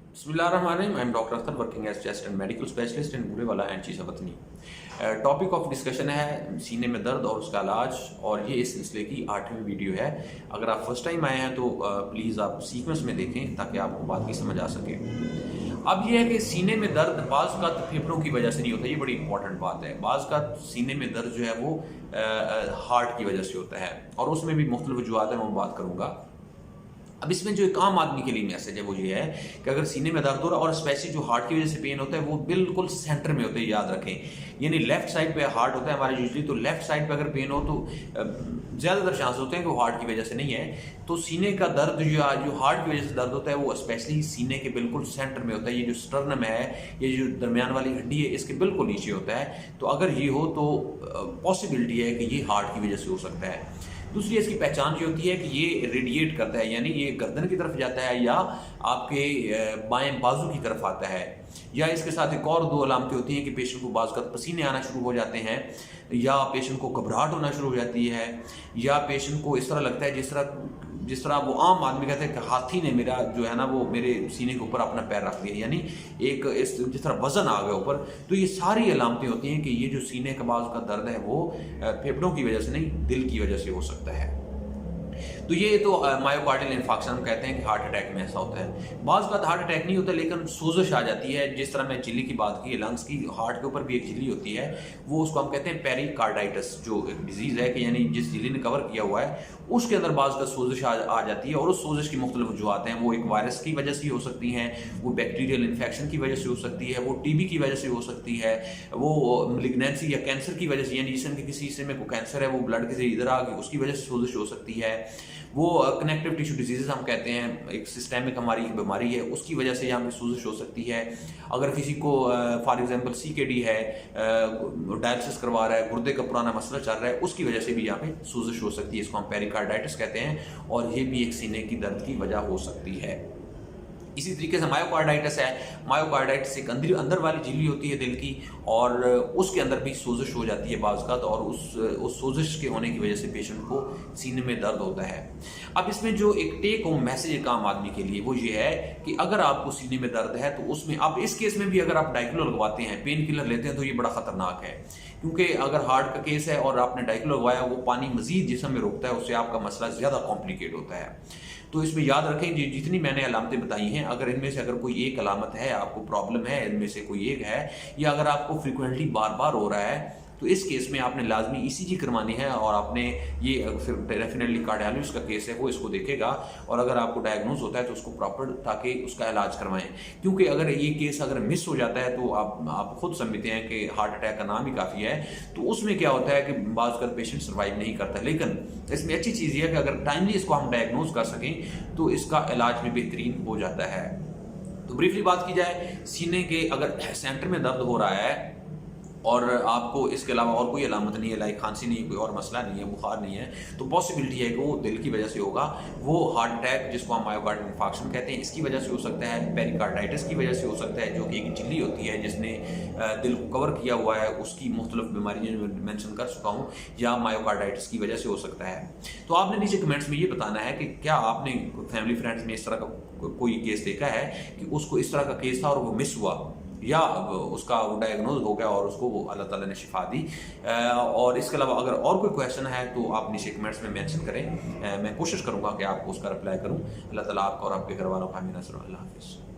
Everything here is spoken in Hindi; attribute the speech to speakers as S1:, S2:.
S1: Bismillahirrahmanirrahim. I am Dr. Akhtar working as chest and medical specialist in Budhewala and Chichawatni. Topic of discussion है सीने में दर्द और उसका इलाज, और ये इस सिलसिले की 8वीं वीडियो है। अगर आप फर्स्ट टाइम आए हैं तो प्लीज़ आप सीक्वेंस में देखें ताकि आपको बात की समझ आ सके। अब ये है कि सीने में दर्द बाज़ का फेफड़ों की वजह से नहीं होता, ये बड़ी इंपॉर्टेंट बात है। बाज़ का सीने में दर्द जो है वो हार्ट की वजह से होता है, और उसमें भी मुख्तलिफ वजूहात हैं, मैं बात करूँगा। अब इसमें जो एक आम आदमी के लिए मैसेज है वो ये है कि अगर सीने में दर्द हो रहा है और स्पेशली जो हार्ट की वजह से पेन होता है वो बिल्कुल सेंटर में होता है, याद रखें। यानी लेफ्ट साइड पे हार्ट होता है हमारे यूजली, तो लेफ्ट साइड पे अगर पेन हो तो ज़्यादातर चांस होते हैं कि वो हार्ट की वजह से नहीं है। तो सीने का दर्द जो हार्ट की वजह से दर्द होता है वो स्पेशली सीने के बिल्कुल सेंटर में होता है। ये जो स्टर्नम है, ये जो दरमियान वाली हड्डी है, इसके बिल्कुल नीचे होता है। तो अगर ये हो तो पॉसिबिलिटी है कि ये हार्ट की वजह से हो सकता है। दूसरी इसकी पहचान ये होती है कि ये रेडिएट करता है, यानी ये गर्दन की तरफ जाता है या आपके बाएं बाजू की तरफ आता है। या इसके साथ एक और 2 अलामतें होती हैं कि पेशेंट को बाज़ पसीने आना शुरू हो जाते हैं, या पेशेंट को घबराहट होना शुरू हो जाती है, या पेशेंट को इस तरह लगता है जिस तरह वो आम आदमी कहते हैं कि हाथी ने मेरा जो है ना वो मेरे सीने के ऊपर अपना पैर रख दिया, यानी एक जिस तरह वजन आ गया ऊपर। तो ये सारी अलामतें होती हैं कि ये जो सीने का बाज़ का दर्द है वो फेफड़ों की वजह से नहीं, दिल की वजह से हो सकता है। तो ये तो मायोकार्डियल इन्फाक्शन हम कहते हैं कि हार्ट अटैक में ऐसा होता है। बाज़ का हार्ट अटैक नहीं होता, लेकिन सोजश आ जाती है। जिस तरह मैं झिल्ली की बात की, लंग्स की, हार्ट के ऊपर भी एक झिल्ली होती है, वो उसको हम कहते हैं पेरिकार्डाइटिस, जो एक डिजीज़ है कि यानी जिस झिल्ली ने कवर किया हुआ है उसके अंदर बाज़ का सोजश आ जाती है। और उस सोजश की मुख्तलिफ वजूहात हैं। वो एक वायरस की वजह से हो सकती हैं, वो बैक्टीरियल इन्फेक्शन की वजह से हो सकती है, वो टीबी की वजह से हो सकती है, वो मलिग्नेंसी या कैंसर की वजह से, यानी जिसम के किसी हिस्से में कोई कैंसर है वो ब्लड के जरिए इधर आ गई, उसकी वजह से सोजश हो सकती है। वो कनेक्टिव टिश्यू डिजीज़ हम कहते हैं, एक सिस्टेमिक हमारी बीमारी है, उसकी वजह से यहाँ पे सोजश हो सकती है। अगर किसी को फॉर एग्जांपल सीकेडी है, डायलिसिस करवा रहा है, गुर्दे का पुराना मसला चल रहा है, उसकी वजह से भी यहाँ पे सोजश हो सकती है। इसको हम पेरिकार्डाइटिस कहते हैं, और ये भी एक सीने की दर्द की वजह हो सकती है। इसी तरीके से मायोकार्डाइटिस है। मायोकार्डाइटिस एक अंदर वाली झिल्ली होती है दिल की, और उसके अंदर भी सोजश हो जाती है बाज़ का, और उस सोजश के होने की वजह से पेशेंट को सीने में दर्द होता है। अब इसमें जो एक टेक होम मैसेज एक आम आदमी के लिए वो ये है कि अगर आपको सीने में दर्द है तो उसमें अब इस केस में भी अगर आप डाइक्लो लगवाते हैं, पेन किलर लेते हैं, तो ये बड़ा ख़तरनाक है। क्योंकि अगर हार्ट का केस है और आपने डाइक्लो लगवाया, वो पानी मजीद जिस्म में रोकता है, उससे आपका मसला ज़्यादा कॉम्प्लिकेट होता है। तो इसमें याद रखें जितनी मैंने अलामतें बताई हैं, अगर इनमें से अगर कोई एक अलामत है, आपको प्रॉब्लम है, इनमें से कोई एक है, या अगर आपको फ्रिक्वेंटली बार बार हो रहा है, तो इस केस में आपने लाजमी ईसीजी करवानी है। और आपने ये फिर डेफिनेटली कार्डियोलॉजिस्ट का केस है, वो इसको देखेगा, और अगर आपको डायग्नोज होता है तो उसको प्रॉपर ताकि उसका इलाज करवाएं। क्योंकि अगर ये केस अगर मिस हो जाता है तो आप खुद समझते हैं कि हार्ट अटैक का नाम ही काफ़ी है, तो उसमें क्या होता है कि बाज़ का पेशेंट सर्वाइव नहीं करता। लेकिन इसमें अच्छी चीज़ ये है कि अगर टाइमली इसको हम डायग्नोज कर सकें तो इसका इलाज में बेहतरीन हो जाता है। तो ब्रीफली बात की जाए, सीने के अगर सेंटर में दर्द हो रहा है और आपको इसके अलावा और कोई अलामत नहीं है, लाइक खांसी नहीं, कोई और मसला नहीं है, बुखार नहीं है, तो पॉसिबिलिटी है कि वो दिल की वजह से होगा। वो हार्ट अटैक जिसको हम मायोकार्डियल इन्फार्क्शन कहते हैं, इसकी वजह से हो सकता है, पेरिकार्डाइटिस की वजह से हो सकता है, जो कि एक झिल्ली होती है जिसने दिल को कवर किया हुआ है, उसकी मुख्तलिफ बीमारियाँ जो मैं मेंशन कर चुका हूँ, या मायोकार्डाइटिस की वजह से हो सकता है। तो आपने नीचे कमेंट्स में ये बताना है कि क्या आपने फैमिली फ्रेंड्स में इस तरह का कोई केस देखा है कि उसको इस तरह का केस था और वो मिस हुआ, या उसका वो डायग्नोज हो गया और उसको वो अल्लाह ताला ने शिफा दी। और इसके अलावा अगर और कोई क्वेश्चन है तो आप नीचे कमेंट्स में मेंशन करें, मैं कोशिश करूँगा कि आपको उसका रिप्लाई करूँ। अल्लाह ताला आपका और आपके घर वालों का हमें नज़र। अल्लाह हाफिज़।